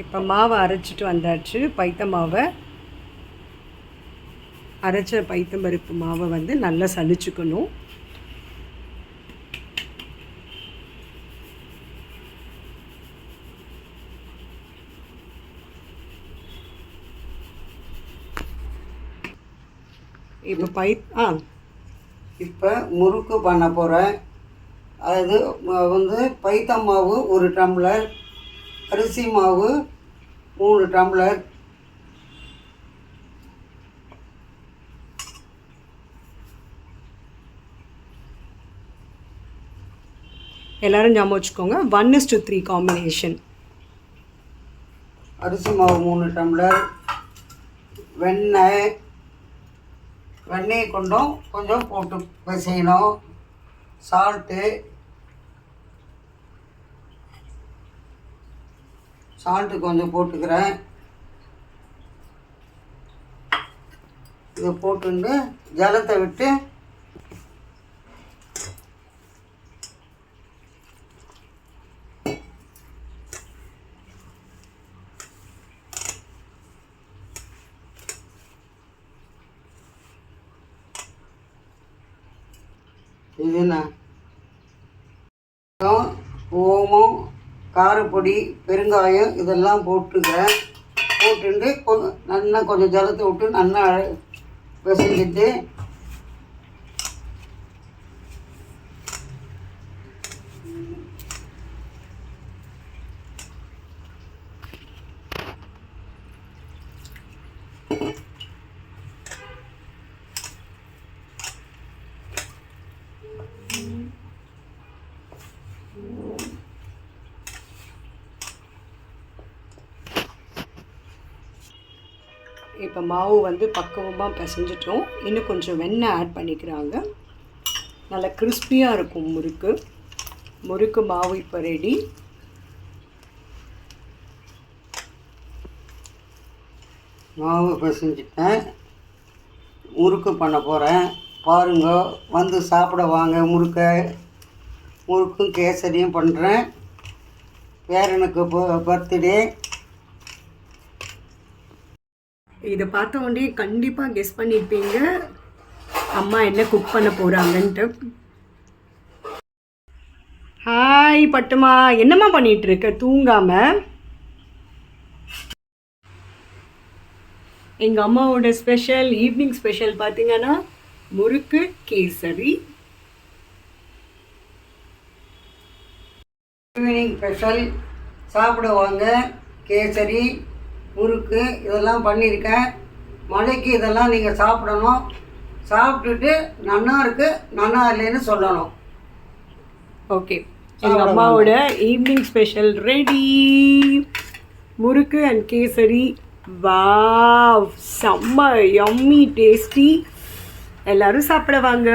இப்போ மாவை அரைச்சிட்டு வந்தாச்சு. பைத்த மாவை அரைச்ச பைத்தம்பருப்பு மாவை வந்து நல்லா சலிச்சுக்கணும். இப்போ முறுக்கு பண்ண போகிறேன். அது வந்து பைத்த மாவு 1 டம்ளர், அரிசி மாவு 3 டம்ளர், எல்லோரும் ஞாபகம் வச்சுக்கோங்க 1:3 காம்பினேஷன். அரிசி மாவு 3 டம்ளர், வெண்ணெய் கொண்டும் கொஞ்சம் போட்டு பிசையணும். சால்ட்டு கொஞ்சம் போட்டுக்கிறேன். இதை போட்டுண்டு ஜலத்தை விட்டு இதுனா ஓமம், காரப்பொடி, பெருங்காயம் இதெல்லாம் போட்டுக்கிறேன். போட்டுட்டு நல்லா கொஞ்சம் ஜலத்தை விட்டு நல்லா பிசைஞ்சிட்டு இப்போ மாவு வந்து பக்குவமாக பிசைஞ்சிட்டோம். இன்னும் கொஞ்சம் வெண்ணெய் ஆட் பண்ணிக்கிறாங்க. நல்லா கிறிஸ்பியாக இருக்கும் முறுக்கு மாவு இப்போ ரெடி. மாவு பிசைஞ்சிட்டேன். முறுக்கு பண்ண போகிறேன். பாருங்க, வந்து சாப்பிட வாங்க. முறுக்கும் கேசரியும் பண்ணுறேன். பேரனுக்கு பர்த்டே. இதை பார்த்த உடனே கண்டிப்பாக கெஸ் பண்ணியிருப்பீங்க அம்மா என்ன குக் பண்ண போகிறாங்கன்ட்டு. ஹாய் பட்டுமா, என்னம்மா பண்ணிகிட்டு இருக்க தூங்காமல்? எங்கள் அம்மாவோட ஸ்பெஷல் ஈவினிங் ஸ்பெஷல் பார்த்தீங்கன்னா முறுக்கு கேசரி. ஈவினிங் ஸ்பெஷல் சாப்பிடுவாங்க. கேசரி, முறுக்கு இதெல்லாம் பண்ணியிருக்கேன். மழைக்கு இதெல்லாம் நீங்கள் சாப்பிடணும். சாப்பிட்டுட்டு நல்லா இருக்கு நல்லா இல்லைன்னு சொல்லணும். ஓகே, எங்கள் அம்மாவோட ஈவினிங் ஸ்பெஷல் ரெடி. முறுக்கு அண்ட் கேசரி. வாவ், செம்ம யம்மி டேஸ்டி. எல்லோரும் சாப்பிட வாங்க.